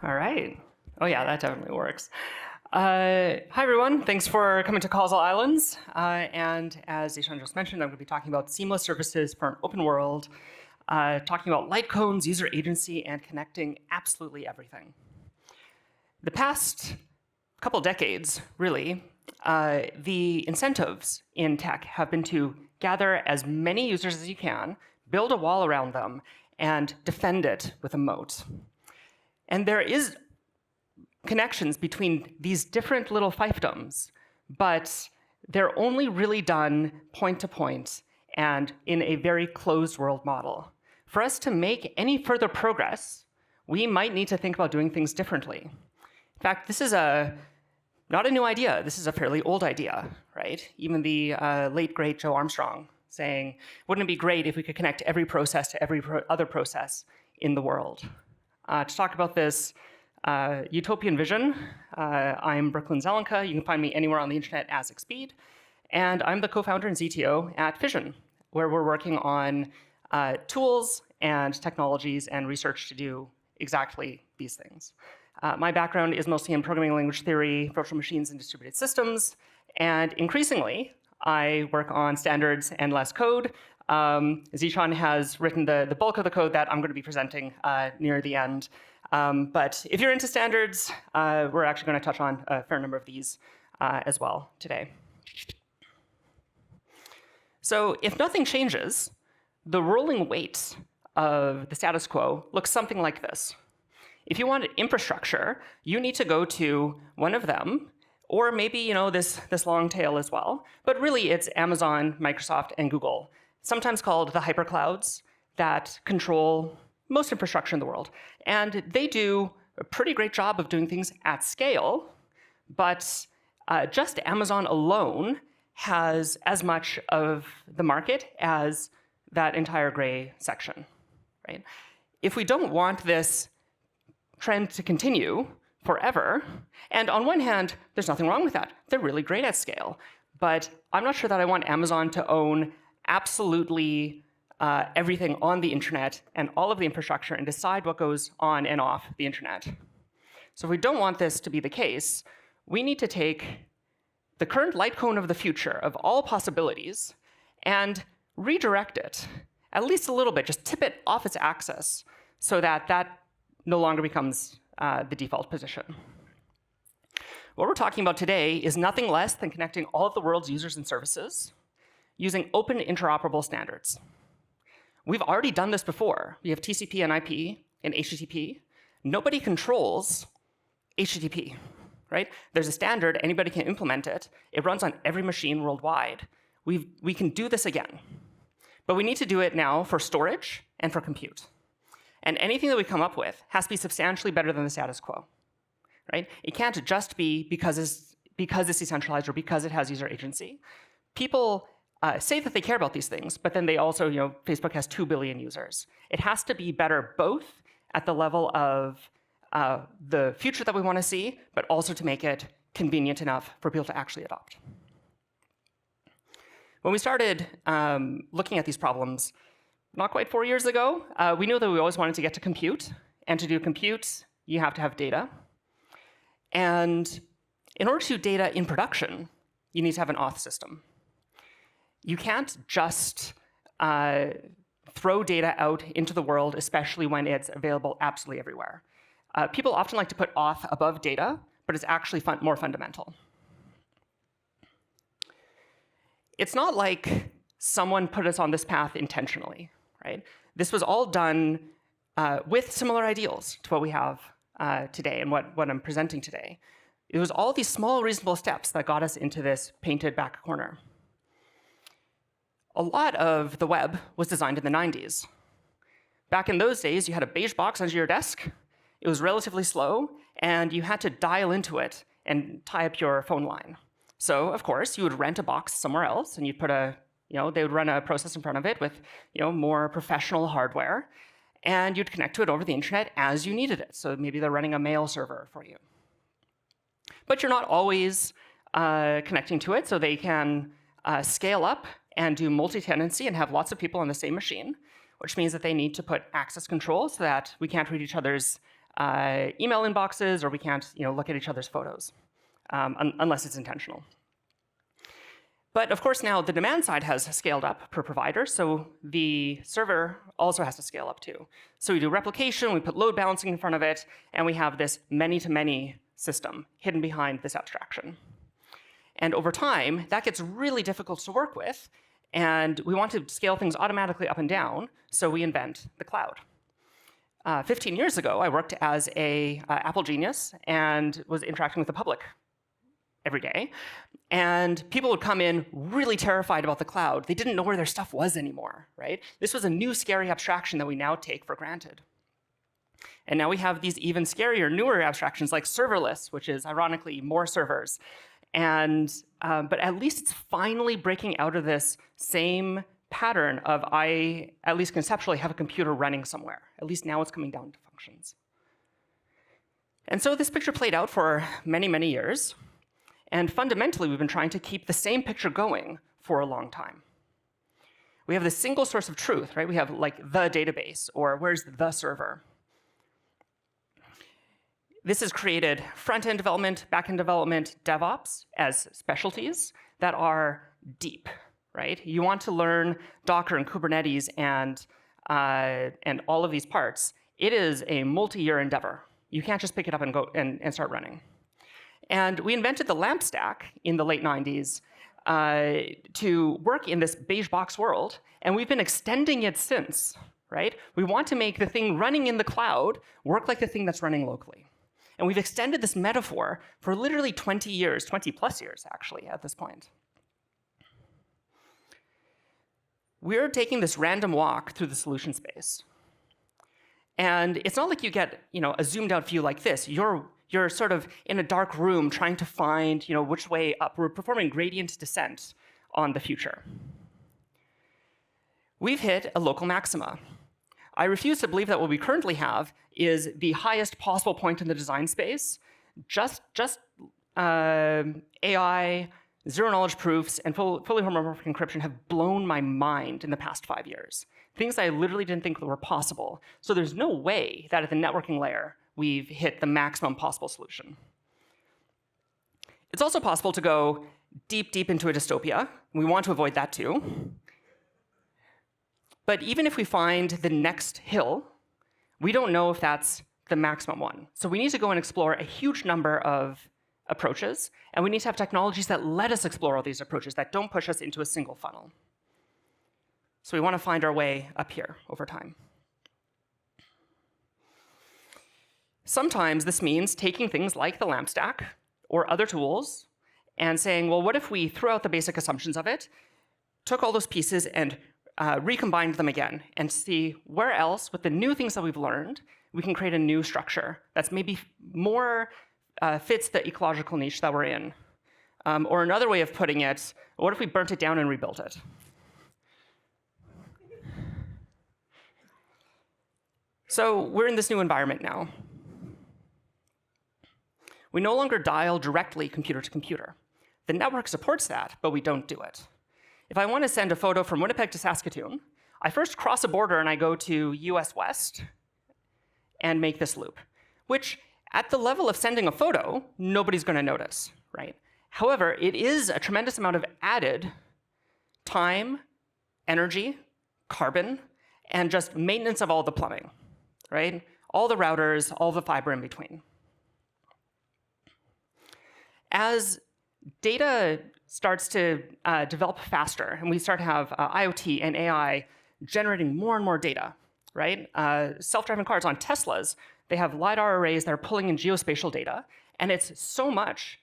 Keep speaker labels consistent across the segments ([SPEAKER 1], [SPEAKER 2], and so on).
[SPEAKER 1] All right. Oh yeah, that definitely works. Hi everyone, thanks for coming to Causal Islands. And as Ishan just mentioned, I'm going to be talking about seamless services for an open world, talking about light cones, user agency, and connecting absolutely everything. The past couple decades, really, the incentives in tech have been to gather as many users as you can, build a wall around them, and defend it with a moat. And there is connections between these different little fiefdoms, but they're only really done point to point and in a very closed world model. For us to make any further progress, we might need to think about doing things differently. In fact, this is not a new idea. This is a fairly old idea, right? Even the late, great Joe Armstrong saying, wouldn't it be great if we could connect every process to every other process in the world? To talk about this utopian vision, I'm Brooklyn Zelenka. You can find me anywhere on the internet as Expeed. And I'm the co-founder and CTO at Fission, where we're working on tools and technologies and research to do exactly these things. My background is mostly in programming language theory, virtual machines, and distributed systems. And increasingly, I work on standards and less code. Zishan has written the bulk of the code that I'm going to be presenting near the end. But if you're into standards, we're actually going to touch on a fair number of these as well today. So if nothing changes, the rolling weight of the status quo looks something like this. If you want infrastructure, you need to go to one of them, or maybe this long tail as well. But really, it's Amazon, Microsoft, and Google, sometimes called the hyperclouds, that control most infrastructure in the world. And they do a pretty great job of doing things at scale, but just Amazon alone has as much of the market as that entire gray section, right? If we don't want this trend to continue forever, and on one hand, there's nothing wrong with that. They're really great at scale, but I'm not sure that I want Amazon to own absolutely everything on the internet and all of the infrastructure and decide what goes on and off the internet. So if we don't want this to be the case, we need to take the current light cone of the future of all possibilities and redirect it, at least a little bit, just tip it off its axis so that that no longer becomes the default position. What we're talking about today is nothing less than connecting all of the world's users and services using open interoperable standards. We've already done this before. We have TCP and IP and HTTP. Nobody controls HTTP, right? There's a standard, anybody can implement it. It runs on every machine worldwide. We can do this again. But we need to do it now for storage and for compute. And anything that we come up with has to be substantially better than the status quo, right? It can't just be because it's decentralized or because it has user agency. People say that they care about these things, but then they also, Facebook has 2 billion users. It has to be better both at the level of the future that we want to see, but also to make it convenient enough for people to actually adopt. When we started looking at these problems, not quite 4 years ago, we knew that we always wanted to get to compute. And to do compute, you have to have data. And in order to do data in production, you need to have an auth system. You can't just throw data out into the world, especially when it's available absolutely everywhere. People often like to put auth above data, but it's actually more fundamental. It's not like someone put us on this path intentionally, right? This was all done with similar ideals to what we have today and what I'm presenting today. It was all these small, reasonable steps that got us into this painted back corner. A lot of the web was designed in the 90s. Back in those days, you had a beige box under your desk. It was relatively slow, and you had to dial into it and tie up your phone line. So, of course, you would rent a box somewhere else, and you'd put they would run a process in front of it with, more professional hardware, and you'd connect to it over the internet as you needed it. So maybe they're running a mail server for you. But you're not always connecting to it, so they can scale up and do multi-tenancy and have lots of people on the same machine, which means that they need to put access control so that we can't read each other's email inboxes, or we can't look at each other's photos, unless it's intentional. But of course, now the demand side has scaled up per provider, so the server also has to scale up too. So we do replication, we put load balancing in front of it, and we have this many-to-many system hidden behind this abstraction. And over time, that gets really difficult to work with, and we want to scale things automatically up and down, so we invent the cloud. 15 years ago, I worked as a Apple genius and was interacting with the public every day. And people would come in really terrified about the cloud. They didn't know where their stuff was anymore, right? This was a new scary abstraction that we now take for granted. And now we have these even scarier, newer abstractions like serverless, which is ironically more servers. And but at least it's finally breaking out of this same pattern of I, at least conceptually, have a computer running somewhere. At least now it's coming down to functions. And so this picture played out for many, many years. And fundamentally, we've been trying to keep the same picture going for a long time. We have this single source of truth, right? We have like the database, or where's the server? This has created front-end development, back-end development, DevOps as specialties that are deep, right? You want to learn Docker and Kubernetes and all of these parts. It is a multi-year endeavor. You can't just pick it up and go and start running. And we invented the LAMP stack in the late 90s to work in this beige box world, and we've been extending it since, right? We want to make the thing running in the cloud work like the thing that's running locally. And we've extended this metaphor for literally 20 years, 20 plus years actually at this point. We're taking this random walk through the solution space. And it's not like you get a zoomed out view like this. You're sort of in a dark room trying to find which way up. We're performing gradient descent on the future. We've hit a local maxima. I refuse to believe that what we currently have is the highest possible point in the design space. Just AI, zero-knowledge proofs, and fully homomorphic encryption have blown my mind in the past 5 years. Things I literally didn't think were possible. So there's no way that at the networking layer, we've hit the maximum possible solution. It's also possible to go deep, deep into a dystopia. We want to avoid that too. But even if we find the next hill, we don't know if that's the maximum one. So we need to go and explore a huge number of approaches, and we need to have technologies that let us explore all these approaches, that don't push us into a single funnel. So we want to find our way up here over time. Sometimes this means taking things like the LAMP stack or other tools and saying, well, what if we threw out the basic assumptions of it, took all those pieces and recombined them again, and see where else, with the new things that we've learned, we can create a new structure that's maybe more fits the ecological niche that we're in. Or another way of putting it, what if we burnt it down and rebuilt it? So we're in this new environment now. We no longer dial directly computer to computer. The network supports that, but we don't do it. If I want to send a photo from Winnipeg to Saskatoon, I first cross a border and I go to US West and make this loop, which at the level of sending a photo, nobody's going to notice, right? However, it is a tremendous amount of added time, energy, carbon, and just maintenance of all the plumbing, right? All the routers, all the fiber in between. As data starts to develop faster, and we start to have IoT and AI generating more and more data, right? Self-driving cars on Teslas, they have LiDAR arrays that are pulling in geospatial data, and it's so much,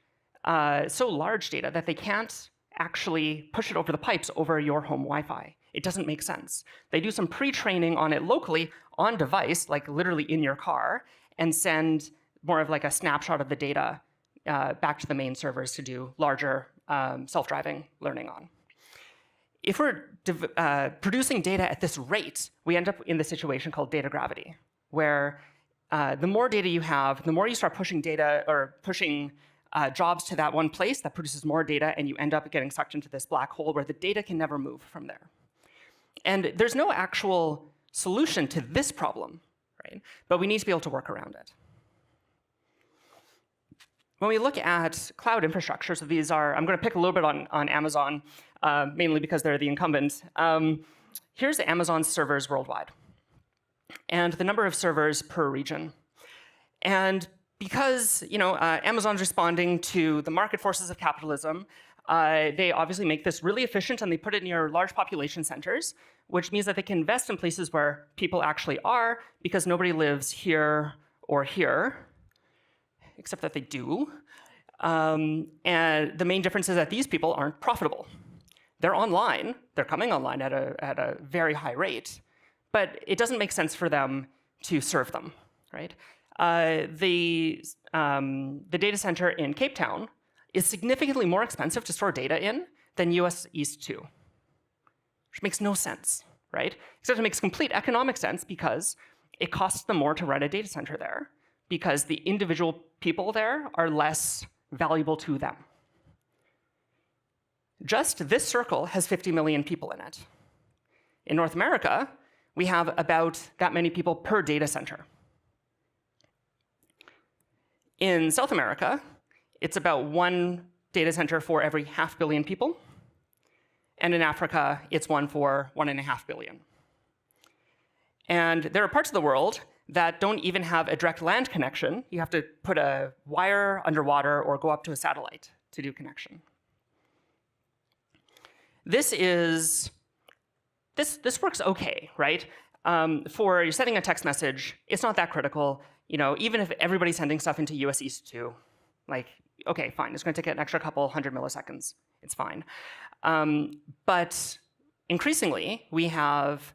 [SPEAKER 1] so large data that they can't actually push it over the pipes over your home Wi-Fi. It doesn't make sense. They do some pre-training on it locally, on device, like literally in your car, and send more of like a snapshot of the data back to the main servers to do larger self-driving learning on. If we're producing data at this rate, we end up in the situation called data gravity, where the more data you have, the more you start pushing data or pushing jobs to that one place that produces more data, and you end up getting sucked into this black hole where the data can never move from there. And there's no actual solution to this problem, right? But we need to be able to work around it. when we look at cloud infrastructure, so these are, I'm going to pick a little bit on Amazon, mainly because they're the incumbent. Here's Amazon's servers worldwide, and the number of servers per region. And because Amazon's responding to the market forces of capitalism, they obviously make this really efficient, and they put it near large population centers, which means that they can invest in places where people actually are, because nobody lives here or here, except that they do. And the main difference is that these people aren't profitable. They're online, they're coming online at a very high rate, but it doesn't make sense for them to serve them, right? The data center in Cape Town is significantly more expensive to store data in than US East 2, which makes no sense, right? Except it makes complete economic sense because it costs them more to run a data center there, because the individual people there are less valuable to them. Just this circle has 50 million people in it. In North America, we have about that many people per data center. In South America, it's about 1 data center for every 500 million people. And in Africa, it's 1 for 1.5 billion. And there are parts of the world that don't even have a direct land connection. You have to put a wire underwater or go up to a satellite to do connection. This works okay, right? For you're sending a text message, it's not that critical. Even if everybody's sending stuff into US East 2, okay, fine, it's going to take an extra couple 100 milliseconds. It's fine. But increasingly, we have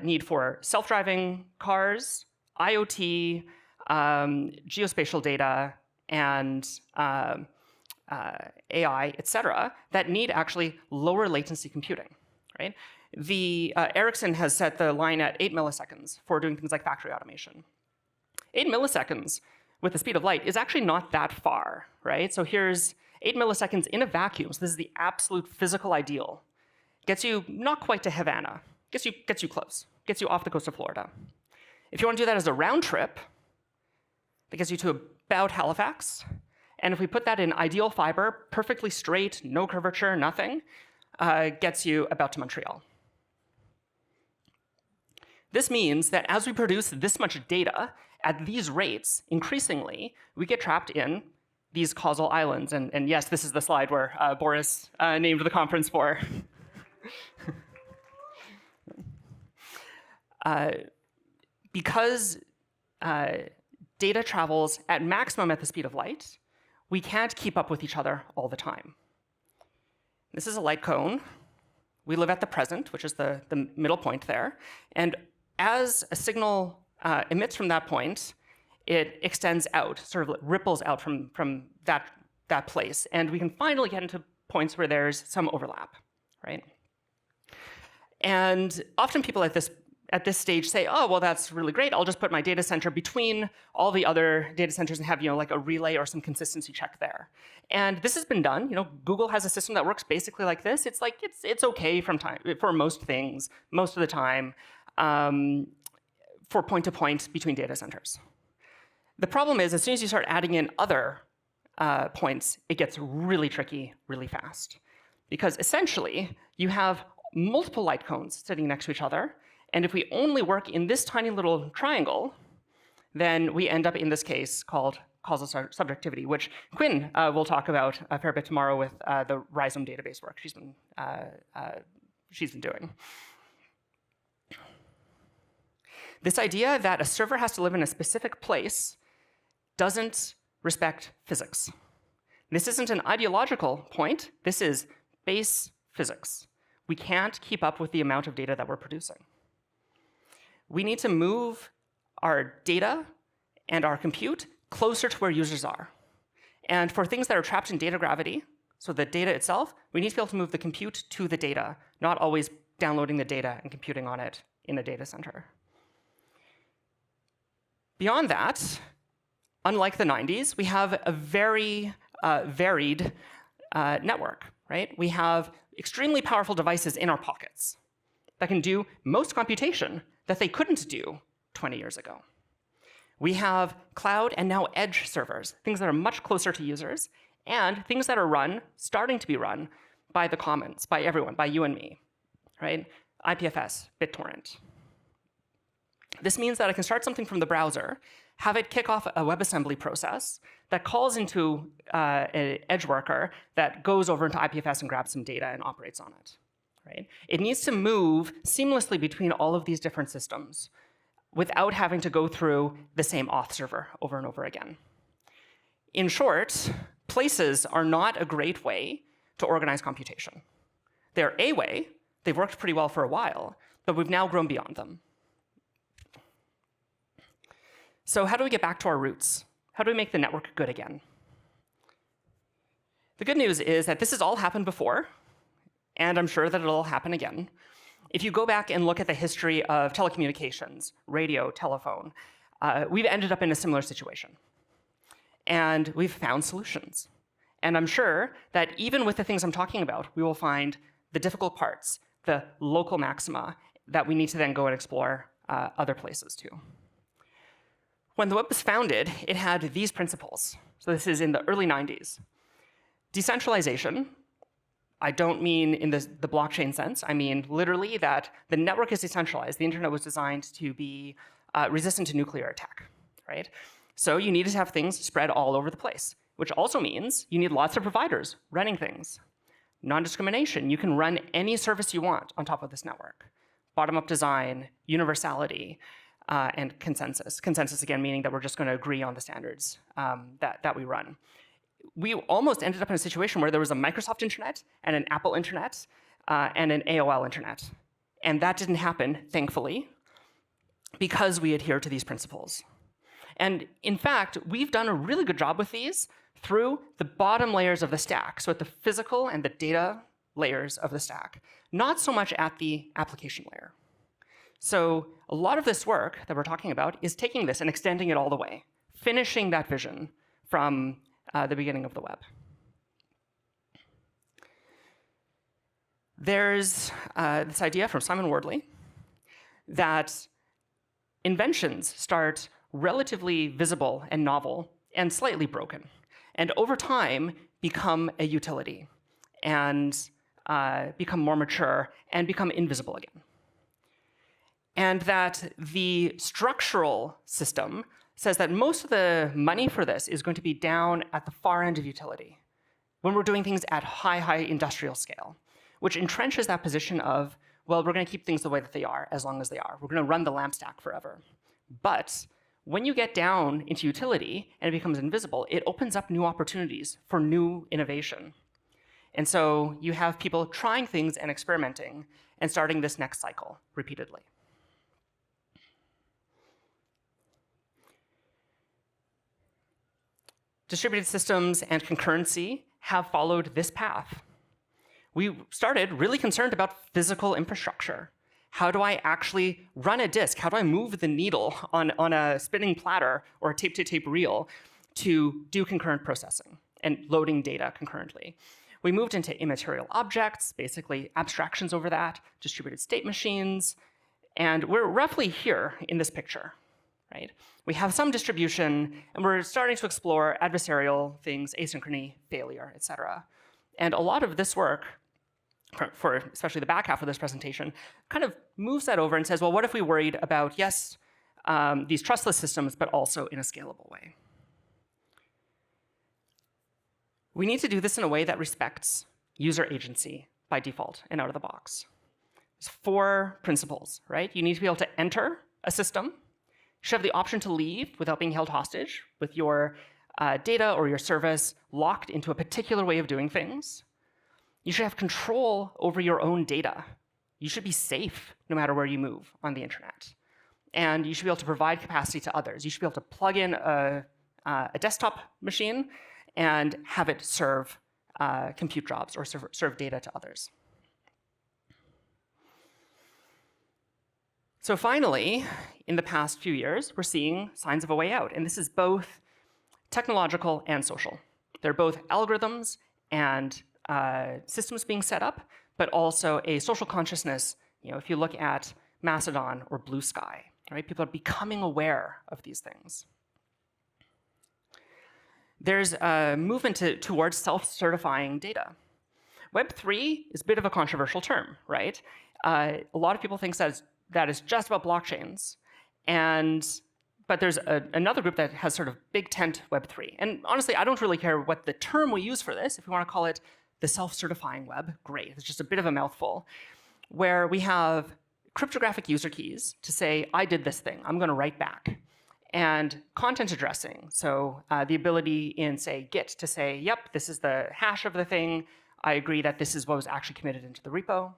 [SPEAKER 1] need for self-driving cars, IoT, geospatial data, and AI, et cetera, that need actually lower latency computing, right? Ericsson has set the line at 8 milliseconds for doing things like factory automation. 8 milliseconds with the speed of light is actually not that far, right? So here's 8 milliseconds in a vacuum. So this is the absolute physical ideal. Gets you not quite to Havana, gets you close, gets you off the coast of Florida. If you want to do that as a round trip, that gets you to about Halifax. And if we put that in ideal fiber, perfectly straight, no curvature, nothing, gets you about to Montreal. This means that as we produce this much data at these rates, increasingly, we get trapped in these causal islands. And yes, this is the slide where Boris named the conference for. Because data travels at maximum at the speed of light, we can't keep up with each other all the time. This is a light cone. We live at the present, which is the middle point there. And as a signal emits from that point, it extends out, sort of ripples out from that place. And we can finally get into points where there's some overlap, right? And often people at this stage say, oh, well, that's really great. I'll just put my data center between all the other data centers and have like a relay or some consistency check there. And this has been done. Google has a system that works basically like this. It's okay for most things, most of the time, for point-to-point between data centers. The problem is, as soon as you start adding in other points, it gets really tricky really fast. Because essentially, you have multiple light cones sitting next to each other. And if we only work in this tiny little triangle, then we end up in this case called causal subjectivity, which Quinn will talk about a fair bit tomorrow with the Rhizome database work she's been doing. This idea that a server has to live in a specific place doesn't respect physics. This isn't an ideological point. This is base physics. We can't keep up with the amount of data that we're producing. We need to move our data and our compute closer to where users are. And for things that are trapped in data gravity, so the data itself, we need to be able to move the compute to the data, not always downloading the data and computing on it in a data center. Beyond that, unlike the 90s, we have a very varied network, right? We have extremely powerful devices in our pockets that can do most computation that they couldn't do 20 years ago. We have cloud and now edge servers, things that are much closer to users, and things that are starting to be run by the commons, by everyone, by you and me, right? IPFS, BitTorrent. This means that I can start something from the browser, have it kick off a WebAssembly process that calls into an edge worker that goes over into IPFS and grabs some data and operates on it, right? It needs to move seamlessly between all of these different systems without having to go through the same auth server over and over again. In short, places are not a great way to organize computation. They're a way, they've worked pretty well for a while, but we've now grown beyond them. So how do we get back to our roots? How do we make the network good again? The good news is that this has all happened before, and I'm sure that it'll happen again. If you go back and look at the history of telecommunications, radio, telephone, we've ended up in a similar situation. And we've found solutions. And I'm sure that even with the things I'm talking about, we will find the difficult parts, the local maxima, that we need to then go and explore other places too. When the web was founded, it had these principles. So this is in the early 90s. Decentralization, I don't mean in the blockchain sense. I mean literally that the network is decentralized. The internet was designed to be resistant to nuclear attack, right? So you needed to have things spread all over the place, which also means you need lots of providers running things. Non-discrimination, you can run any service you want on top of this network. Bottom-up design, universality, and consensus. Consensus, again, meaning that we're just going to agree on the standards that we run. We almost ended up in a situation where there was a Microsoft internet and an Apple internet and an AOL internet. And that didn't happen, thankfully, because we adhere to these principles. And in fact, we've done a really good job with these through the bottom layers of the stack, so at the physical and the data layers of the stack, not so much at the application layer. So a lot of this work that we're talking about is taking this and extending it all the way, finishing that vision from the beginning of the web. There's this idea from Simon Wardley that inventions start relatively visible and novel and slightly broken, and over time become a utility and become more mature and become invisible again. And that the structural system says that most of the money for this is going to be down at the far end of utility, when we're doing things at high industrial scale, which entrenches that position of, well, we're going to keep things the way that they are as long as they are. We're going to run the LAMP stack forever. But when you get down into utility and it becomes invisible, it opens up new opportunities for new innovation. And so you have people trying things and experimenting and starting this next cycle repeatedly. Distributed systems and concurrency have followed this path. We started really concerned about physical infrastructure. How do I actually run a disk? How do I move the needle on a spinning platter or a tape-to-tape reel to do concurrent processing and loading data concurrently? We moved into immaterial objects, basically abstractions over that, distributed state machines, and we're roughly here in this picture. Right? We have some distribution, and we're starting to explore adversarial things, asynchrony, failure, et cetera. And a lot of this work, for especially the back half of this presentation, kind of moves that over and says, well, what if we worried about, yes, these trustless systems, but also in a scalable way? We need to do this in a way that respects user agency by default and out of the box. There's 4 principles, right? You need to be able to enter a system. You should have the option to leave without being held hostage with your data or your service locked into a particular way of doing things. You should have control over your own data. You should be safe no matter where you move on the internet. And you should be able to provide capacity to others. You should be able to plug in a desktop machine and have it serve compute jobs or serve data to others. So finally, in the past few years, we're seeing signs of a way out. And this is both technological and social. They're both algorithms and systems being set up, but also a social consciousness. You know, if you look at Mastodon or Blue Sky, right? People are becoming aware of these things. there's a movement towards self-certifying data. Web3 is a bit of a controversial term, right? A lot of people think that is just about blockchains, but there's another group that has sort of big tent Web3. And honestly, I don't really care what the term we use for this. If we want to call it the self-certifying web, great. It's just a bit of a mouthful, where we have cryptographic user keys to say, I did this thing, I'm going to write back. And content addressing, so the ability in, say, Git to say, yep, this is the hash of the thing. I agree that this is what was actually committed into the repo.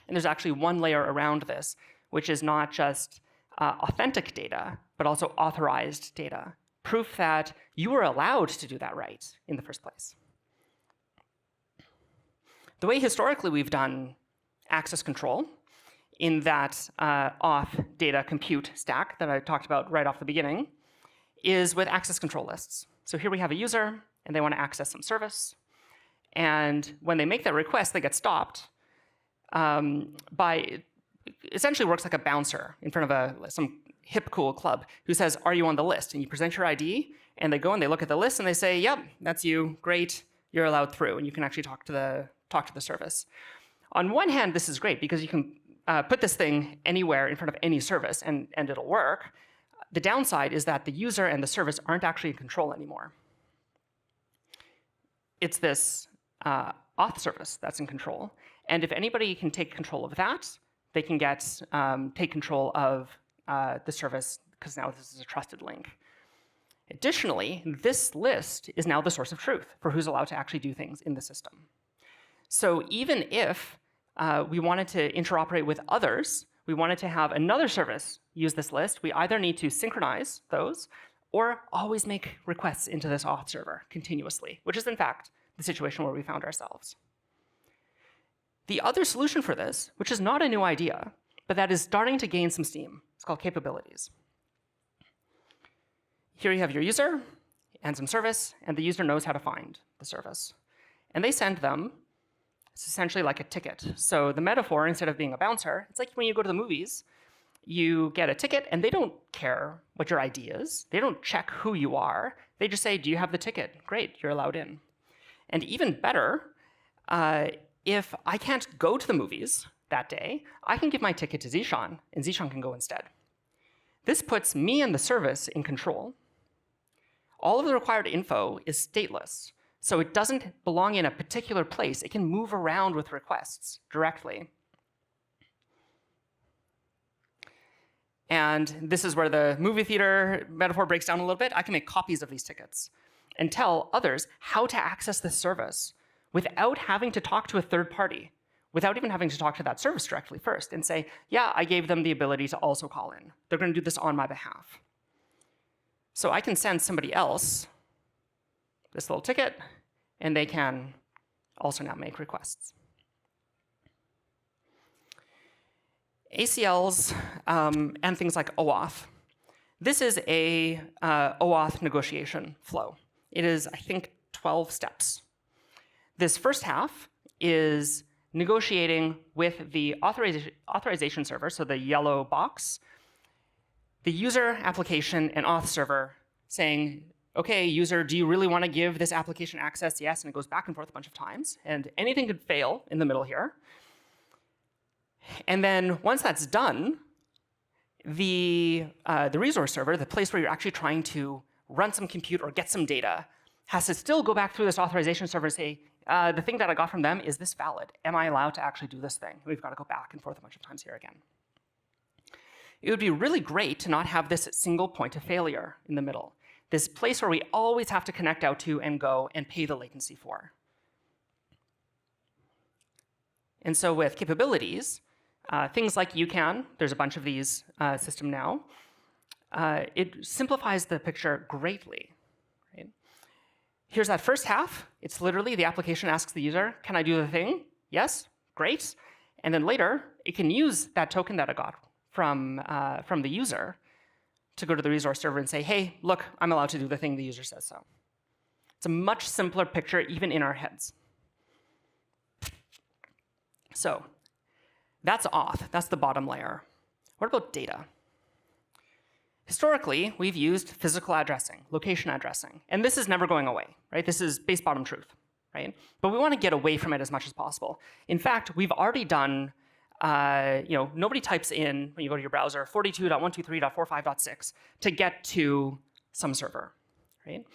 [SPEAKER 1] And there's actually one layer around this, which is not just authentic data, but also authorized data. Proof that you were allowed to do that right in the first place. The way historically we've done access control in that auth data compute stack that I talked about right off the beginning is with access control lists. So here we have a user, and they want to access some service. And when they make that request, they get stopped by, essentially works like a bouncer in front of some hip, cool club who says, are you on the list? And you present your ID, and they go and they look at the list, and they say, yep, that's you, great, you're allowed through, and you can actually talk to the service. On one hand, this is great because you can put this thing anywhere in front of any service, and it'll work. The downside is that the user and the service aren't actually in control anymore. It's this auth service that's in control. And if anybody can take control of that, they can take control of the service, because now this is a trusted link. Additionally, this list is now the source of truth for who's allowed to actually do things in the system. So even if we wanted to interoperate with others, we wanted to have another service use this list, we either need to synchronize those or always make requests into this auth server continuously, which is in fact the situation where we found ourselves. The other solution for this, which is not a new idea, but that is starting to gain some steam, it's called capabilities. Here you have your user and some service, and the user knows how to find the service. And they send them, it's essentially like a ticket. So the metaphor, instead of being a bouncer, it's like when you go to the movies, you get a ticket, and they don't care what your ID is. They don't check who you are. They just say, do you have the ticket? Great, you're allowed in. And even better, if I can't go to the movies that day, I can give my ticket to Zishan, and Zishan can go instead. This puts me and the service in control. All of the required info is stateless, so it doesn't belong in a particular place. It can move around with requests directly. And this is where the movie theater metaphor breaks down a little bit. I can make copies of these tickets and tell others how to access this service without having to talk to a third party, without even having to talk to that service directly first and say, yeah, I gave them the ability to also call in. They're going to do this on my behalf. So I can send somebody else this little ticket, and they can also now make requests. ACLs and things like OAuth. This is a OAuth negotiation flow. It is, I think, 12 steps. This first half is negotiating with the authorization server, so the yellow box, the user, application, and auth server saying, okay, user, do you really want to give this application access? Yes, and it goes back and forth a bunch of times. And anything could fail in the middle here. And then once that's done, the resource server, the place where you're actually trying to run some compute or get some data, has to still go back through this authorization server and say, the thing that I got from them, is this valid? Am I allowed to actually do this thing? We've got to go back and forth a bunch of times here again. It would be really great to not have this single point of failure in the middle, this place where we always have to connect out to and go and pay the latency for. And so with capabilities, things like UCAN, there's a bunch of these system now, it simplifies the picture greatly. Right? Here's that first half. It's literally the application asks the user, can I do the thing? Yes, great. And then later, it can use that token that I got from the user to go to the resource server and say, hey, look, I'm allowed to do the thing the user says so. It's a much simpler picture, even in our heads. So that's auth. That's the bottom layer. What about data? Historically, we've used physical addressing, location addressing, and this is never going away, right? This is base bottom truth, right? But we want to get away from it as much as possible. In fact, we've already done, nobody types in, when you go to your browser, 42.123.45.6 to get to some server, right?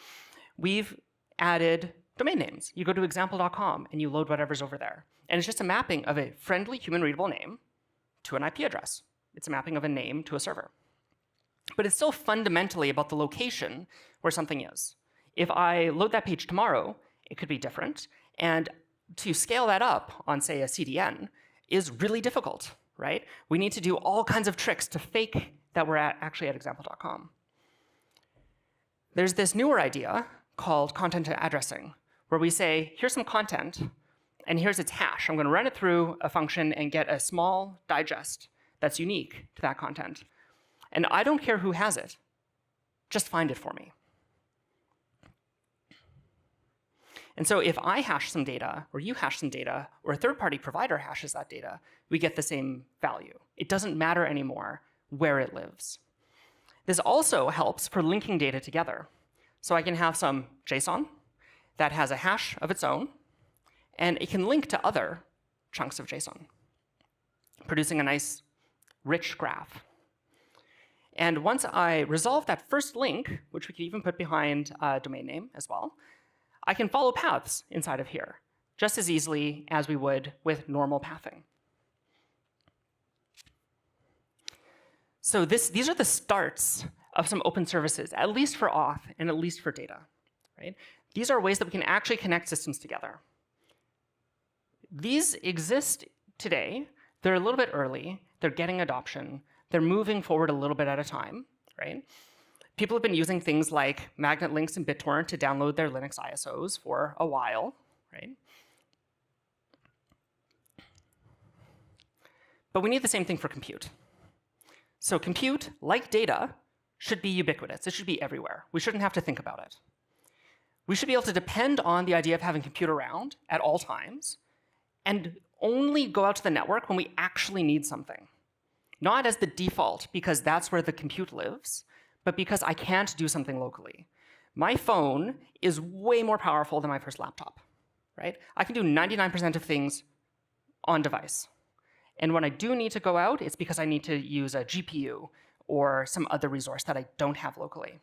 [SPEAKER 1] We've added domain names. You go to example.com and you load whatever's over there. And it's just a mapping of a friendly human readable name to an IP address. It's a mapping of a name to a server. But it's still fundamentally about the location where something is. If I load that page tomorrow, it could be different. And to scale that up on, say, a CDN is really difficult, right? We need to do all kinds of tricks to fake that we're actually at example.com. There's this newer idea called content addressing, where we say, here's some content, and here's its hash. I'm going to run it through a function and get a small digest that's unique to that content. And I don't care who has it. Just find it for me. And so if I hash some data, or you hash some data, or a third-party provider hashes that data, we get the same value. It doesn't matter anymore where it lives. This also helps for linking data together. So I can have some JSON that has a hash of its own, and it can link to other chunks of JSON, producing a nice, rich graph. And once I resolve that first link, which we can even put behind a domain name as well, I can follow paths inside of here, just as easily as we would with normal pathing. So these are the starts of some open services, at least for auth and at least for data, right? These are ways that we can actually connect systems together. These exist today. They're a little bit early. They're getting adoption. They're moving forward a little bit at a time, right? People have been using things like magnet links and BitTorrent to download their Linux ISOs for a while, right? But we need the same thing for compute. So compute, like data, should be ubiquitous. It should be everywhere. We shouldn't have to think about it. We should be able to depend on the idea of having compute around at all times and only go out to the network when we actually need something. Not as the default, because that's where the compute lives, but because I can't do something locally. My phone is way more powerful than my first laptop, right? I can do 99% of things on device. And when I do need to go out, it's because I need to use a GPU or some other resource that I don't have locally.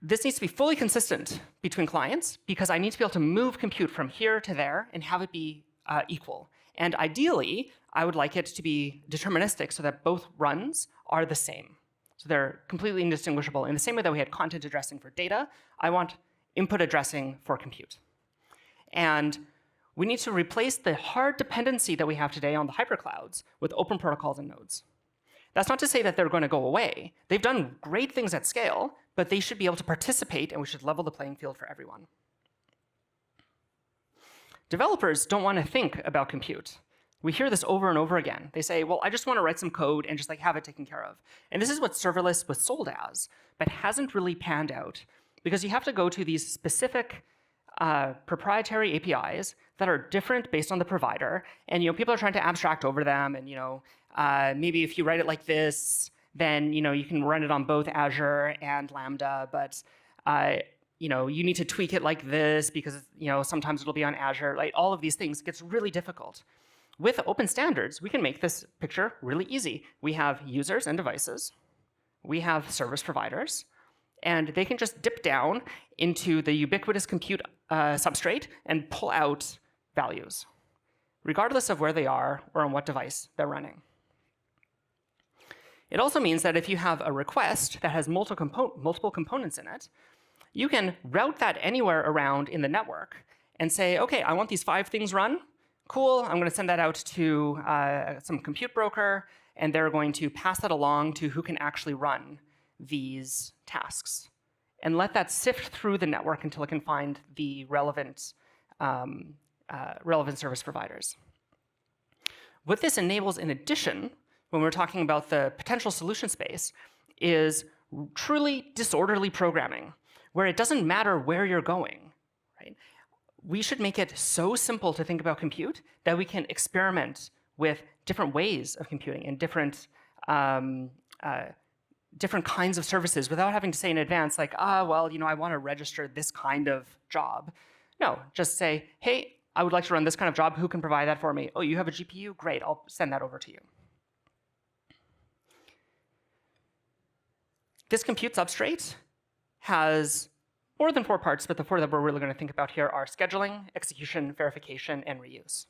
[SPEAKER 1] This needs to be fully consistent between clients because I need to be able to move compute from here to there and have it be equal. And ideally, I would like it to be deterministic so that both runs are the same. So they're completely indistinguishable. In the same way that we had content addressing for data, I want input addressing for compute. And we need to replace the hard dependency that we have today on the hyperclouds with open protocols and nodes. That's not to say that they're going to go away. They've done great things at scale, but they should be able to participate, and we should level the playing field for everyone. Developers don't want to think about compute. We hear this over and over again. They say, well, I just want to write some code and just have it taken care of. And this is what serverless was sold as, but hasn't really panned out because you have to go to these specific proprietary APIs that are different based on the provider. And people are trying to abstract over them. And maybe if you write it like this, then you can run it on both Azure and Lambda. But you need to tweak it like this because sometimes it'll be on Azure. Like all of these things gets really difficult. With open standards, we can make this picture really easy. We have users and devices. We have service providers. And they can just dip down into the ubiquitous compute substrate and pull out values, regardless of where they are or on what device they're running. It also means that if you have a request that has multiple components in it, you can route that anywhere around in the network and say, OK, I want these 5 things run. Cool, I'm going to send that out to some compute broker, and they're going to pass that along to who can actually run these tasks. And let that sift through the network until it can find the relevant service providers. What this enables in addition, when we're talking about the potential solution space, is truly disorderly programming, where it doesn't matter where you're going, right? We should make it so simple to think about compute that we can experiment with different ways of computing and different different kinds of services without having to say in advance, like, well, I want to register this kind of job. No, just say, hey, I would like to run this kind of job. Who can provide that for me? Oh, you have a GPU? Great, I'll send that over to you. This compute substrate has more than 4 parts, but the 4 that we're really going to think about here are scheduling, execution, verification, and reuse.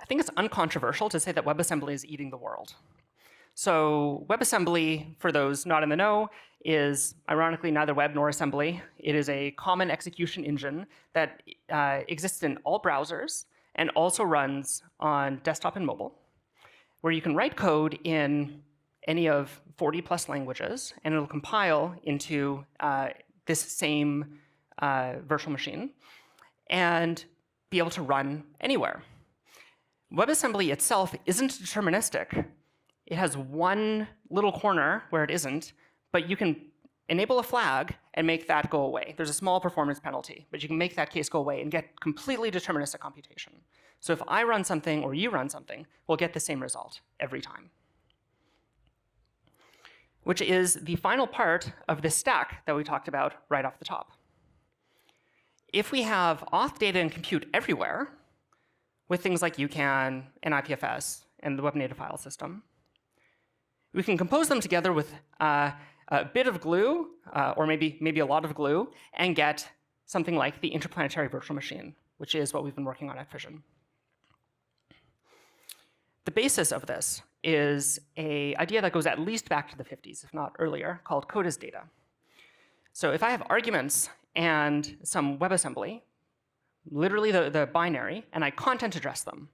[SPEAKER 1] I think it's uncontroversial to say that WebAssembly is eating the world. So WebAssembly, for those not in the know, is ironically neither web nor assembly. It is a common execution engine that exists in all browsers and also runs on desktop and mobile, where you can write code in any of 40+ languages, and it'll compile into this same virtual machine and be able to run anywhere. WebAssembly itself isn't deterministic. It has one little corner where it isn't, but you can enable a flag and make that go away. There's a small performance penalty, but you can make that case go away and get completely deterministic computation. So if I run something or you run something, we'll get the same result every time, which is the final part of this stack that we talked about right off the top. If we have auth data and compute everywhere, with things like UCAN and IPFS and the web native file system, we can compose them together with a bit of glue, or maybe a lot of glue, and get something like the Interplanetary virtual machine, which is what we've been working on at Fission. The basis of this is an idea that goes at least back to the 50s, if not earlier, called code as data. So if I have arguments and some WebAssembly, literally the binary, and I content address them,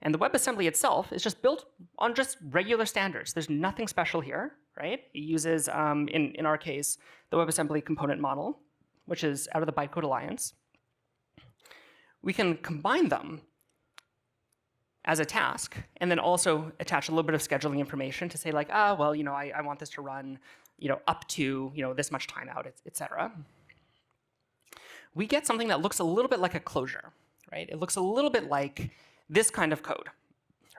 [SPEAKER 1] and the WebAssembly itself is just built on just regular standards. There's nothing special here, right? It uses, in our case, the WebAssembly component model, which is out of the Bytecode Alliance. We can combine them as a task, and then also attach a little bit of scheduling information to say like, well, I want this to run, up to, this much timeout, et cetera. We get something that looks a little bit like a closure, right? It looks a little bit like this kind of code,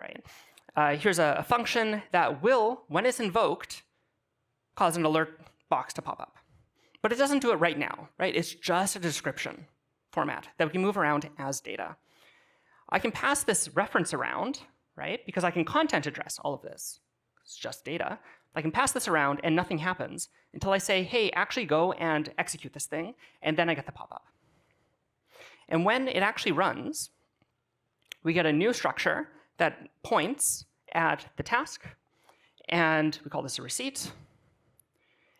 [SPEAKER 1] right? Here's a function that will, when it's invoked, cause an alert box to pop up. But it doesn't do it right now, right? It's just a description format that we can move around as data. I can pass this reference around, right? Because I can content address all of this. It's just data. I can pass this around and nothing happens until I say, hey, actually go and execute this thing, and then I get the pop-up. And when it actually runs, we get a new structure that points at the task, and we call this a receipt.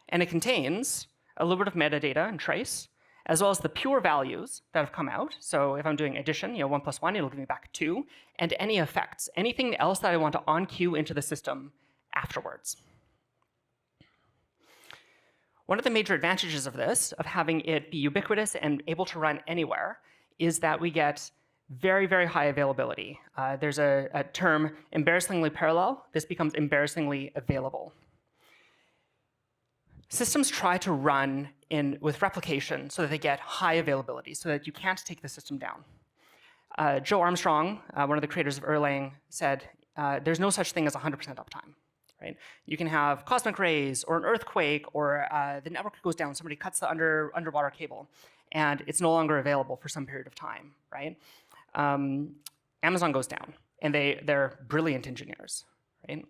[SPEAKER 1] And it contains a little bit of metadata and trace, as well as the pure values that have come out. So if I'm doing addition, 1 + 1, it'll give me back 2, and any effects, anything else that I want to on-queue into the system afterwards. One of the major advantages of this, of having it be ubiquitous and able to run anywhere, is that we get very, very high availability. There's a term, embarrassingly parallel. This becomes embarrassingly available. Systems try to run with replication so that they get high availability, so that you can't take the system down. Joe Armstrong, one of the creators of Erlang, said, there's no such thing as 100% uptime. Right? You can have cosmic rays or an earthquake, or the network goes down, somebody cuts the underwater cable, and it's no longer available for some period of time. Right? Amazon goes down, and they're brilliant engineers. Right?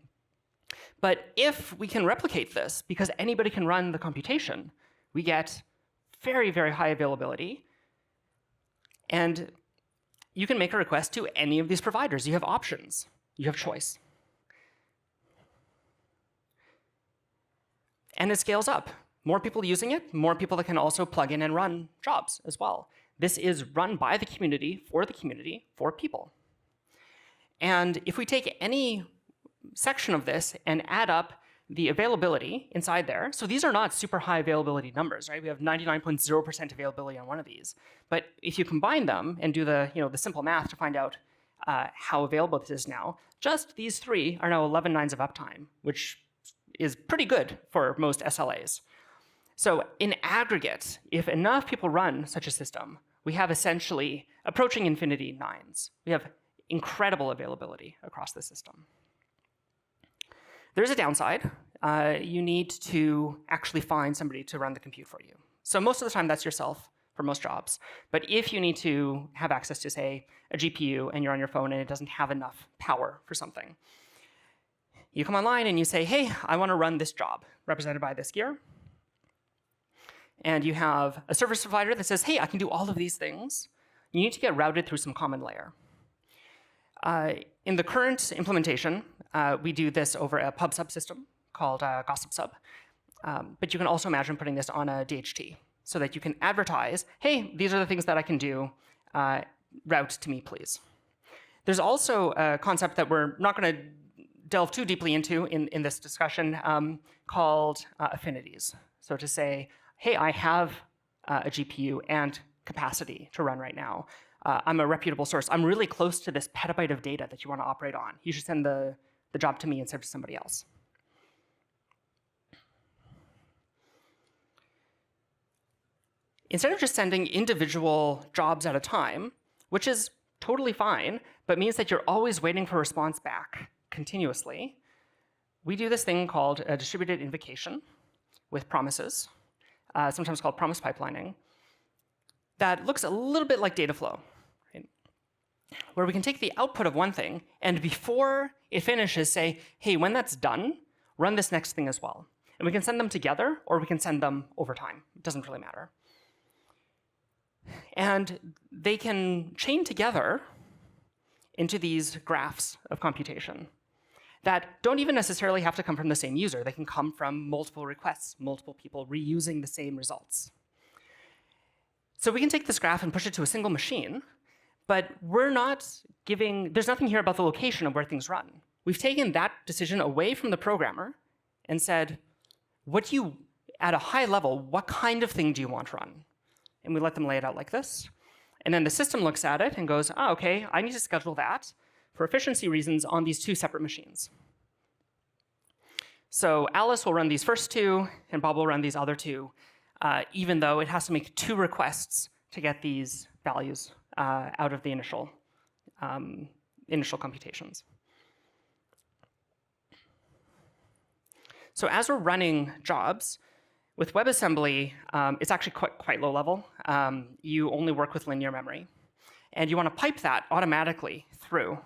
[SPEAKER 1] But if we can replicate this, because anybody can run the computation, we get very, very high availability, and you can make a request to any of these providers. You have options. You have choice. And it scales up. More people using it, more people that can also plug in and run jobs as well. This is run by the community, for people. And if we take any section of this and add up the availability inside there, so these are not super high availability numbers, right? We have 99.0% availability on one of these. But if you combine them and do the simple math to find out how available this is now, just these 3 are now 11 nines of uptime, which is pretty good for most SLAs. So in aggregate, if enough people run such a system, we have essentially approaching infinity nines. We have incredible availability across the system. There's a downside. You need to actually find somebody to run the compute for you. So most of the time, that's yourself for most jobs. But if you need to have access to, say, a GPU and you're on your phone and it doesn't have enough power for something, you come online and you say, hey, I want to run this job represented by this gear. And you have a service provider that says, hey, I can do all of these things. You need to get routed through some common layer. In the current implementation, we do this over a pub subsystem called Gossip Sub. But you can also imagine putting this on a DHT so that you can advertise, hey, these are the things that I can do. Route to me, please. There's also a concept that we're not going to delve too deeply into in this discussion called affinities. So to say, hey, I have a GPU and capacity to run right now. I'm a reputable source. I'm really close to this petabyte of data that you want to operate on. You should send the job to me instead of somebody else. Instead of just sending individual jobs at a time, which is totally fine, but means that you're always waiting for a response back continuously, we do this thing called a distributed invocation with promises, sometimes called promise pipelining, that looks a little bit like data flow, right? Where we can take the output of one thing and before it finishes say, hey, when that's done, run this next thing as well. And we can send them together or we can send them over time. It doesn't really matter. And they can chain together into these graphs of computation that don't even necessarily have to come from the same user. They can come from multiple requests, multiple people reusing the same results. So we can take this graph and push it to a single machine, but we're not giving, there's nothing here about the location of where things run. We've taken that decision away from the programmer and said, what do you, at a high level, what kind of thing do you want to run? And we let them lay it out like this. And then the system looks at it and goes, oh, okay, I need to schedule that for efficiency reasons on these two separate machines. So Alice will run these first two, and Bob will run these other two, even though it has to make two requests to get these values out of the initial computations. So as we're running jobs, with WebAssembly, it's actually quite low level. You only work with linear memory. And you want to pipe that automatically through.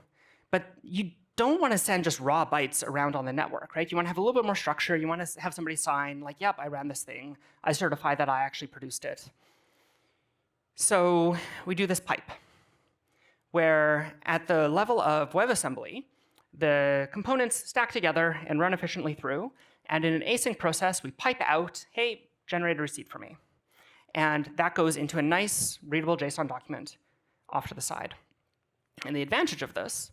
[SPEAKER 1] But you don't want to send just raw bytes around on the network, right? You want to have a little bit more structure. You want to have somebody sign, like, yep, I ran this thing. I certify that I actually produced it. So we do this pipe, where at the level of WebAssembly, the components stack together and run efficiently through. And in an async process, we pipe out, hey, generate a receipt for me. And that goes into a nice readable JSON document off to the side. And the advantage of this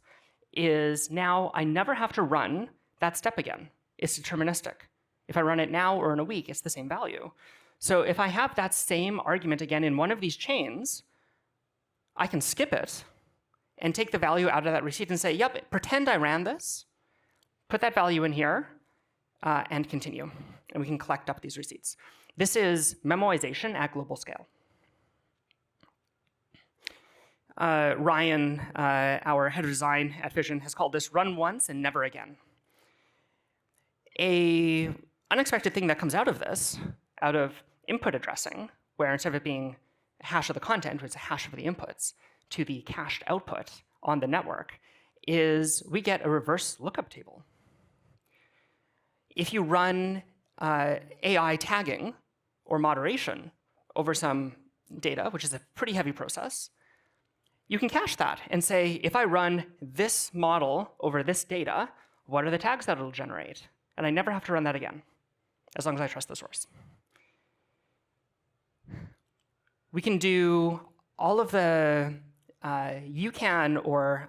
[SPEAKER 1] is now I never have to run that step again. It's deterministic. If I run it now or in a week, it's the same value. So if I have that same argument again in one of these chains, I can skip it and take the value out of that receipt and say, yep, pretend I ran this, put that value in here, and continue. And we can collect up these receipts. This is memoization at global scale. Ryan, our head of design at Fission, has called this run once and never again. An unexpected thing that comes out of this, out of input addressing, where instead of it being a hash of the content, which is a hash of the inputs, to the cached output on the network, is we get a reverse lookup table. If you run AI tagging or moderation over some data, which is a pretty heavy process, you can cache that and say, if I run this model over this data, what are the tags that it'll generate? And I never have to run that again, as long as I trust the source. We can do all of the UCAN or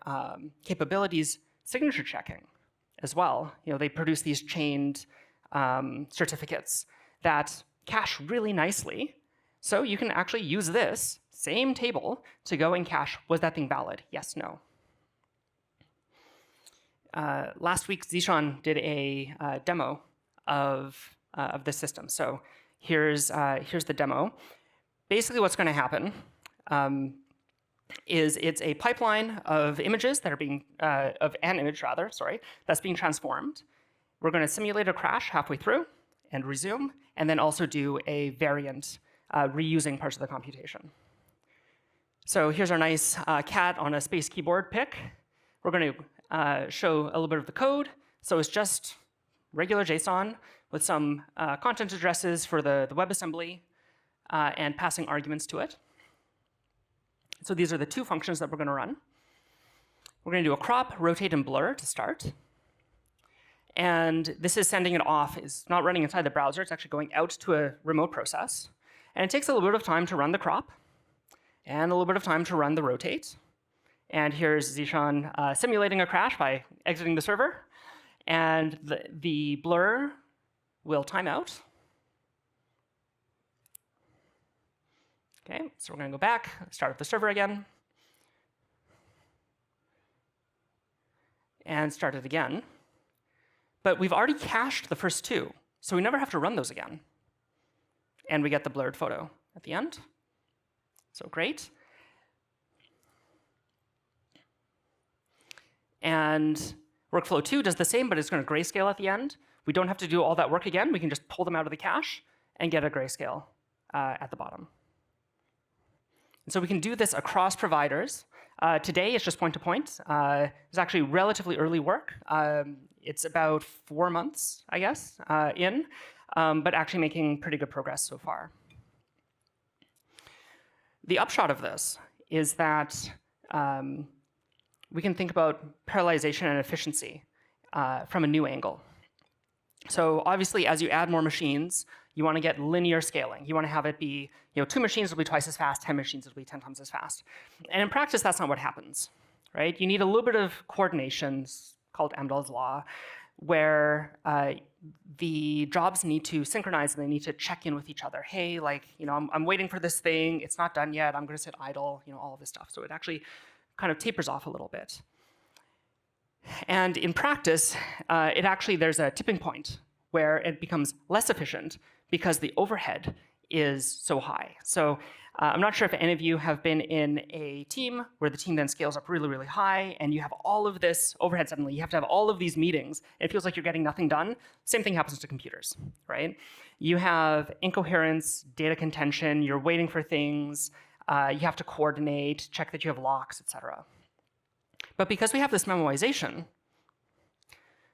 [SPEAKER 1] capabilities signature checking as well. You know, they produce these chained certificates that cache really nicely. So you can actually use this same table to go and cache, was that thing valid? Yes, no. Last week, Zishan did a demo of this system. So here's the demo. Basically, what's going to happen is it's a pipeline of images that are being, of an image rather, sorry, that's being transformed. we're going to simulate a crash halfway through and resume, and then also do a variant reusing parts of the computation. So here's our nice cat on a space keyboard pic. We're going to show a little bit of the code. So it's just regular JSON with some content addresses for the WebAssembly and passing arguments to it. So these are the two functions that we're going to run. We're going to do a crop, rotate, and blur to start. And this is sending it off. It's not running inside the browser. It's actually going out to a remote process. And it takes a little bit of time to run the crop and a little bit of time to run the rotate. And here's Zishan simulating a crash by exiting the server. And the blur will time out. Okay, so we're going to go back, start up the server again, and start it again. But we've already cached the first two, so we never have to run those again. And we get the blurred photo at the end. So great. And workflow 2 does the same, but it's going to grayscale at the end. We don't have to do all that work again. We can just pull them out of the cache and get a grayscale at the bottom. And so we can do this across providers. Today, it's just point-to-point. It's actually relatively early work. It's about 4 months, I guess, in, but actually making pretty good progress so far. The upshot of this is that we can think about parallelization and efficiency from a new angle. So obviously, as you add more machines, you want to get linear scaling. You want to have it be, 2 machines will be twice as fast, 10 machines will be 10 times as fast. And in practice, that's not what happens, right? You need a little bit of coordination, called Amdahl's law, where the jobs need to synchronize and they need to check in with each other. Hey, I'm waiting for this thing. It's not done yet. I'm going to sit idle, all of this stuff. So it actually kind of tapers off a little bit. And in practice, there's a tipping point where it becomes less efficient because the overhead is so high. So I'm not sure if any of you have been in a team where the team then scales up really, really high, and you have all of this overhead suddenly. You have to have all of these meetings. It feels like you're getting nothing done. Same thing happens to computers, right? You have incoherence, data contention, you're waiting for things, you have to coordinate, check that you have locks, etc. But because we have this memoization,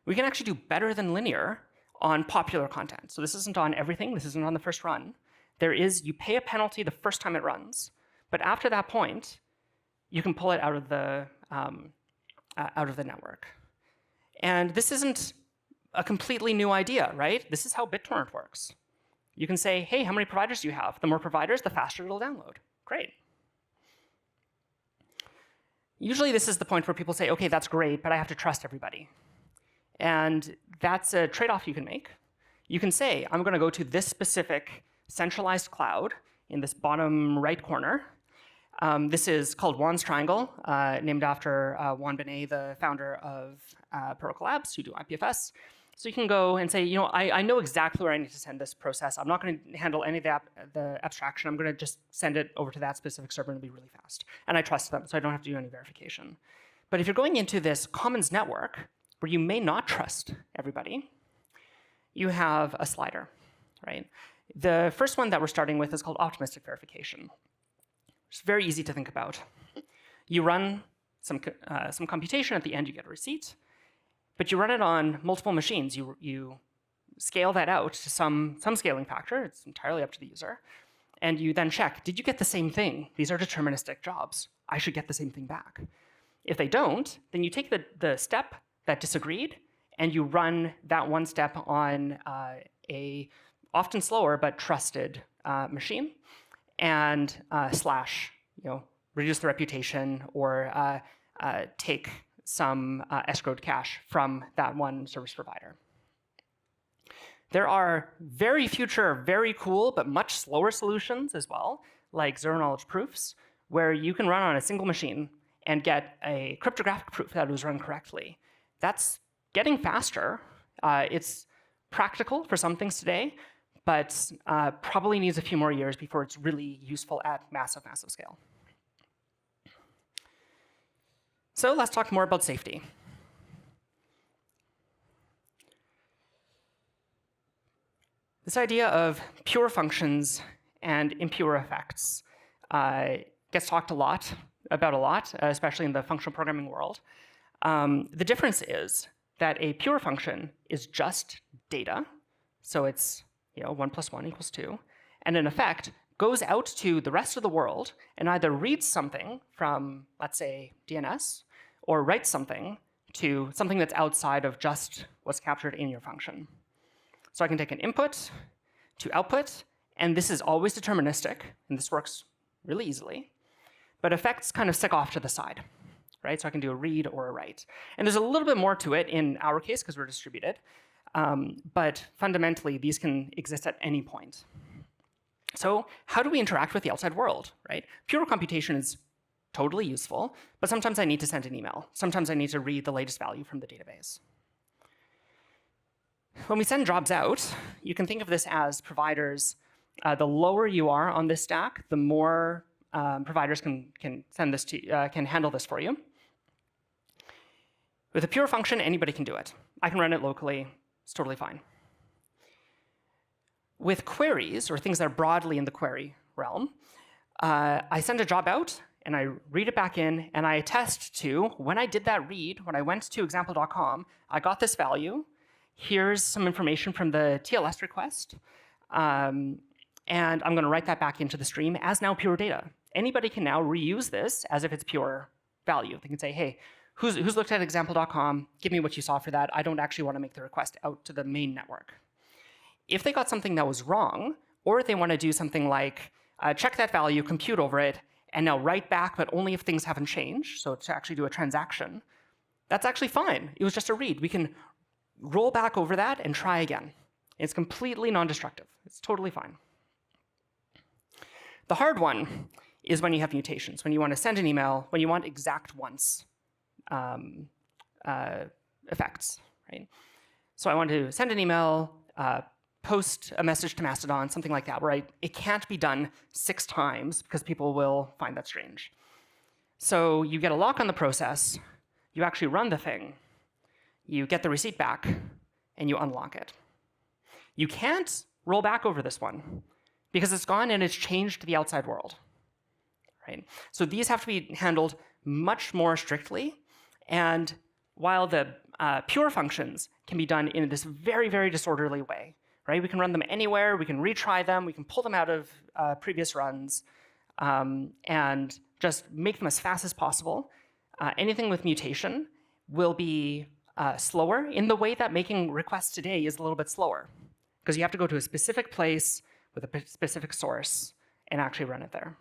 [SPEAKER 1] we can actually do better than linear on popular content. So this isn't on everything. This isn't on the first run. You pay a penalty the first time it runs, but after that point, you can pull it out of the network. And this isn't a completely new idea, right? This is how BitTorrent works. You can say, hey, how many providers do you have? The more providers, the faster it'll download. Great. Usually this is the point where people say, okay, that's great, but I have to trust everybody. And that's a trade-off you can make. You can say, I'm going to go to this specific centralized cloud in this bottom right corner. This is called Juan's Triangle, named after Juan Benet, the founder of Protocol Labs, who do IPFS. So you can go and say, I know exactly where I need to send this process. I'm not going to handle any of the abstraction. I'm going to just send it over to that specific server and it'll be really fast. And I trust them, so I don't have to do any verification. But if you're going into this commons network, where you may not trust everybody, you have a slider, right? The first one that we're starting with is called optimistic verification. It's very easy to think about. You run some computation, at the end you get a receipt, but you run it on multiple machines. You scale that out to some scaling factor. It's entirely up to the user. And you then check, did you get the same thing? These are deterministic jobs. I should get the same thing back. If they don't, then you take the step that disagreed, and you run that one step on a often slower but trusted machine, and reduce the reputation or take some escrowed cache from that one service provider. There are very cool but much slower solutions as well, like zero-knowledge proofs, where you can run on a single machine and get a cryptographic proof that it was run correctly. That's getting faster. It's practical for some things today, but probably needs a few more years before it's really useful at massive scale. So let's talk more about safety. This idea of pure functions and impure effects gets talked about a lot, especially in the functional programming world. The difference is that a pure function is just data, so it's 1 + 1 = 2, and an effect goes out to the rest of the world and either reads something from, let's say, DNS, or writes something to something that's outside of just what's captured in your function. So I can take an input to output, and this is always deterministic, and this works really easily. But effects kind of stick off to the side, right? So I can do a read or a write. And there's a little bit more to it in our case because we're distributed. But fundamentally, these can exist at any point. So how do we interact with the outside world, right? Pure computation is totally useful, but sometimes I need to send an email. Sometimes I need to read the latest value from the database. When we send jobs out, you can think of this as providers. The lower you are on this stack, the more providers can send this to can handle this for you. With a pure function, anybody can do it. I can run it locally. It's totally fine. With queries, or things that are broadly in the query realm, I send a job out, and I read it back in, and I attest to, when I did that read, when I went to example.com, I got this value. Here's some information from the TLS request, and I'm going to write that back into the stream as now pure data. Anybody can now reuse this as if it's pure value. They can say, hey, who's looked at example.com? Give me what you saw for that. I don't actually want to make the request out to the main network. If they got something that was wrong, or they want to do something like check that value, compute over it, and now write back, but only if things haven't changed, so to actually do a transaction, that's actually fine. It was just a read. We can roll back over that and try again. It's completely non-destructive. It's totally fine. The hard one is when you have mutations, when you want to send an email, when you want exact once effects, right? So I want to send an email, post a message to Mastodon, something like that, where it can't be done 6 times because people will find that strange. So you get a lock on the process, you actually run the thing, you get the receipt back, and you unlock it. You can't roll back over this one because it's gone and it's changed the outside world, right? So these have to be handled much more strictly. And while the pure functions can be done in this very, very disorderly way, right? We can run them anywhere, we can retry them, we can pull them out of previous runs, and just make them as fast as possible. Anything with mutation will be slower in the way that making requests today is a little bit slower, because you have to go to a specific place with a specific source and actually run it there.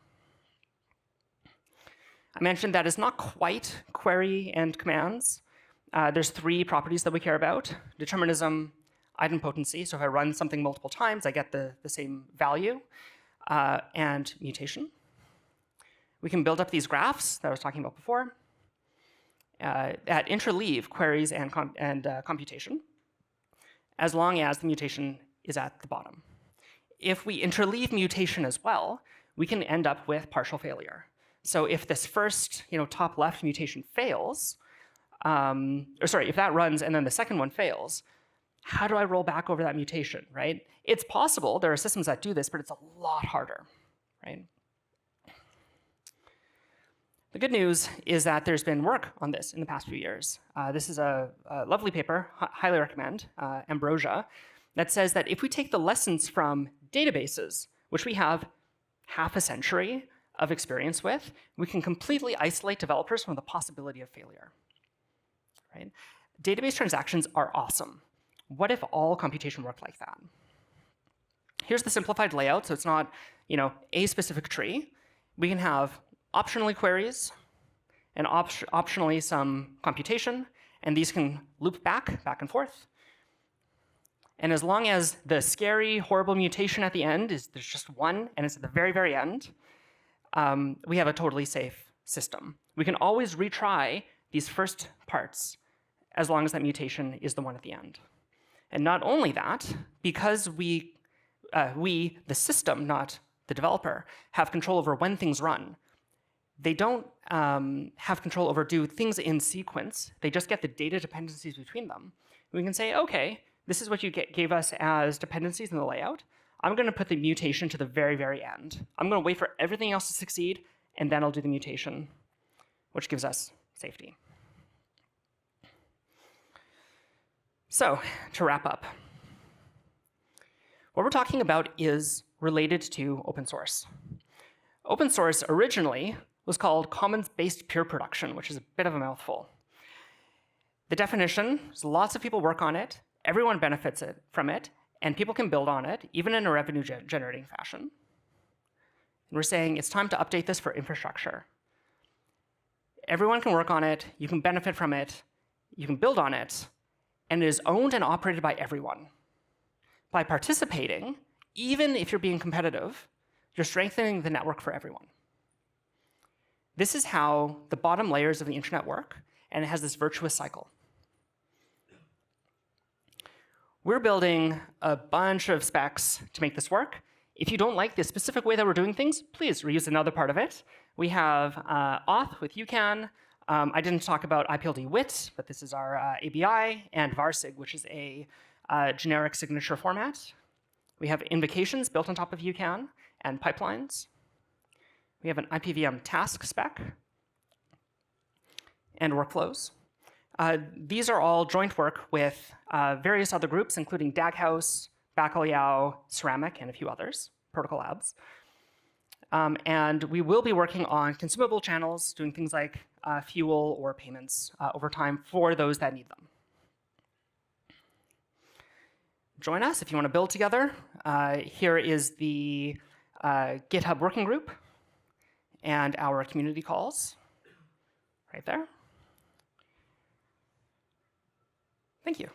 [SPEAKER 1] I mentioned that it's not quite query and commands. There's 3 properties that we care about: determinism, idempotency, so if I run something multiple times, I get the same value, and mutation. We can build up these graphs that I was talking about before that interleave queries and computation, as long as the mutation is at the bottom. If we interleave mutation as well, we can end up with partial failure. So if this first, top left mutation fails, if that runs and then the second one fails, how do I roll back over that mutation, right? It's possible, there are systems that do this, but it's a lot harder, right? The good news is that there's been work on this in the past few years. This is a lovely paper, highly recommend, Ambrosia, that says that if we take the lessons from databases, which we have half a century of experience with, we can completely isolate developers from the possibility of failure, right? Database transactions are awesome. What if all computation worked like that? Here's the simplified layout, so it's not, a specific tree. We can have optionally queries and optionally some computation, and these can loop back and forth. And as long as the scary, horrible mutation at the end there's just one, and it's at the very, very end, we have a totally safe system. We can always retry these first parts as long as that mutation is the one at the end. And not only that, because we, the system, not the developer, have control over when things run, they don't have control over do things in sequence. They just get the data dependencies between them. We can say, okay, this is what you gave us as dependencies in the layout. I'm going to put the mutation to the very, very end. I'm going to wait for everything else to succeed, and then I'll do the mutation, which gives us safety. So, to wrap up, what we're talking about is related to open source. Open source originally was called commons-based peer production, which is a bit of a mouthful. The definition is lots of people work on it, everyone benefits from it, and people can build on it, even in a revenue-generating fashion. And we're saying it's time to update this for infrastructure. Everyone can work on it, you can benefit from it, you can build on it, and it is owned and operated by everyone. By participating, even if you're being competitive, you're strengthening the network for everyone. This is how the bottom layers of the internet work, and it has this virtuous cycle. We're building a bunch of specs to make this work. If you don't like the specific way that we're doing things, please reuse another part of it. We have Auth with UCAN. I didn't talk about IPLD WIT, but this is our ABI, and varsig, which is a generic signature format. We have invocations built on top of UCAN and pipelines. We have an IPVM task spec and workflows. These are all joint work with various other groups, including Daghouse, Bacalhau, Ceramic, and a few others, Protocol Labs. And we will be working on consumable channels, doing things like fuel or payments over time for those that need them. Join us if you want to build together. Here is the GitHub working group and our community calls right there. Thank you.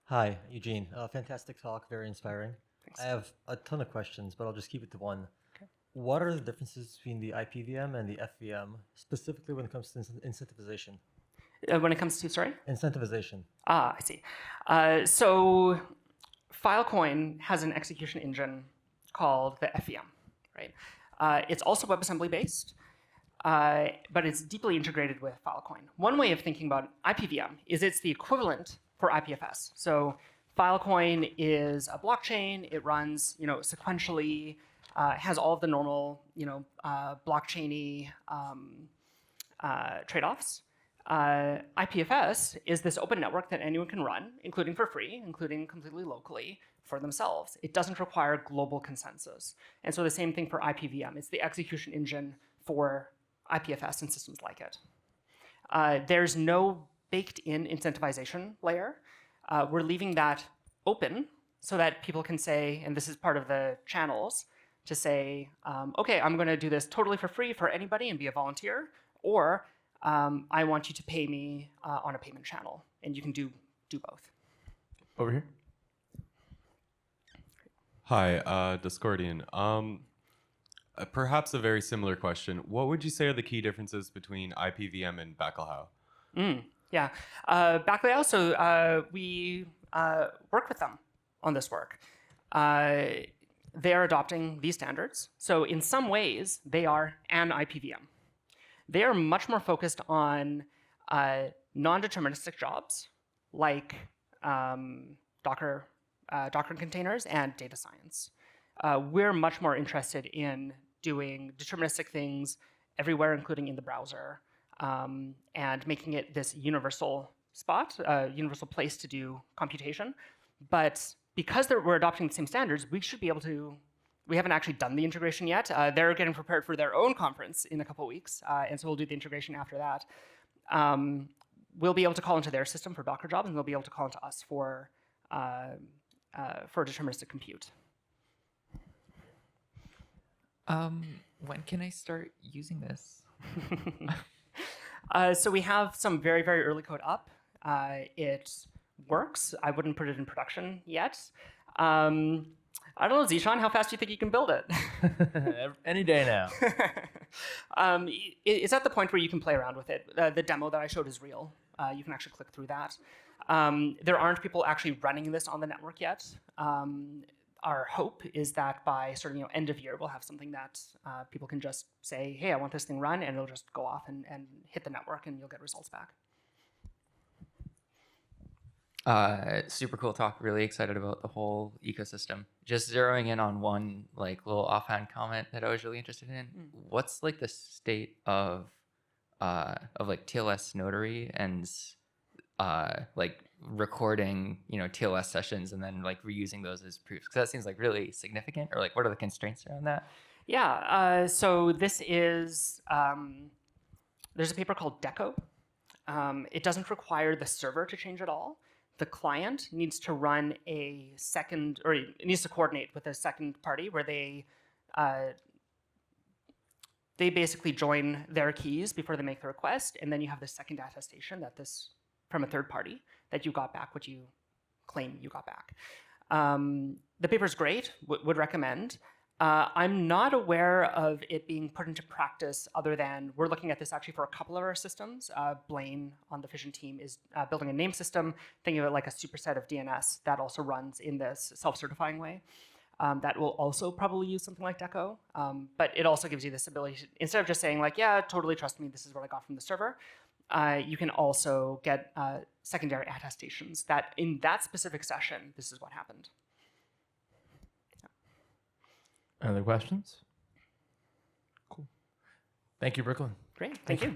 [SPEAKER 2] Hi, Eugene. Fantastic talk, very inspiring.
[SPEAKER 1] Thanks.
[SPEAKER 2] I have a ton of questions, but I'll just keep it to one. Okay. What are the differences between the IPVM and the FVM, specifically when it comes to incentivization?
[SPEAKER 1] When it comes to, sorry?
[SPEAKER 2] Incentivization.
[SPEAKER 1] Ah, I see. So Filecoin has an execution engine called the FVM, right? It's also WebAssembly based, but it's deeply integrated with Filecoin. One way of thinking about IPVM is it's the equivalent for IPFS. So Filecoin is a blockchain. It runs, sequentially, has all of the normal, blockchain-y trade-offs. IPFS is this open network that anyone can run, including for free, including completely locally for themselves. It doesn't require global consensus. And so the same thing for IPVM. It's the execution engine for IPFS and systems like it. There's no baked-in incentivization layer. We're leaving that open so that people can say, and this is part of the channels, to say, okay, I'm going to do this totally for free for anybody and be a volunteer, or I want you to pay me on a payment channel, and you can do both.
[SPEAKER 3] Over here. Hi, Discordian. Perhaps a very similar question. What would you say are the key differences between IPVM and Bacalhau?
[SPEAKER 1] Yeah, Bacalhau, so we work with them on this work. They are adopting these standards. So in some ways, they are an IPVM. They are much more focused on non-deterministic jobs like Docker containers and data science. We're much more interested in doing deterministic things everywhere, including in the browser, and making it this universal spot, universal place to do computation. But because we're adopting the same standards, we should be able to. We haven't actually done the integration yet. They're getting prepared for their own conference in a couple weeks, and so we'll do the integration after that. We'll be able to call into their system for Docker jobs, and they'll be able to call into us for deterministic compute.
[SPEAKER 4] When can I start using this?
[SPEAKER 1] So we have some very, very early code up. It works. I wouldn't put it in production yet. I don't know, Zishan, how fast do you think you can build it?
[SPEAKER 2] Any day now.
[SPEAKER 1] It's at the point where you can play around with it. The demo that I showed is real. You can actually click through that. There aren't people actually running this on the network yet. our hope is that by sort of end of year, we'll have something that people can just say, hey, I want this thing run, and it'll just go off and hit the network, and you'll get results back.
[SPEAKER 4] Super cool talk. Really excited about the whole ecosystem. Just zeroing in on one little offhand comment that I was really interested in. What's the state of TLS notary and recording TLS sessions and then reusing those as proofs? Because that seems really significant. Or what are the constraints around that?
[SPEAKER 1] Yeah. So this is there's a paper called Deco. It doesn't require the server to change at all. The client needs to run a second, or it needs to coordinate with a second party where they basically join their keys before they make the request, and then you have the second attestation that this from a third party that you got back what you claim you got back. The paper's great. Would recommend. I'm not aware of it being put into practice other than we're looking at this actually for a couple of our systems. Blaine on the Fission team is building a name system, thinking of it like a superset of DNS that also runs in this self-certifying way. That will also probably use something like Deco, but it also gives you this ability to, instead of just saying yeah, totally trust me, this is what I got from the server, you can also get secondary attestations that in that specific session, this is what happened.
[SPEAKER 5] Other questions? Cool. Thank you, Brooklyn.
[SPEAKER 1] Great, thank you.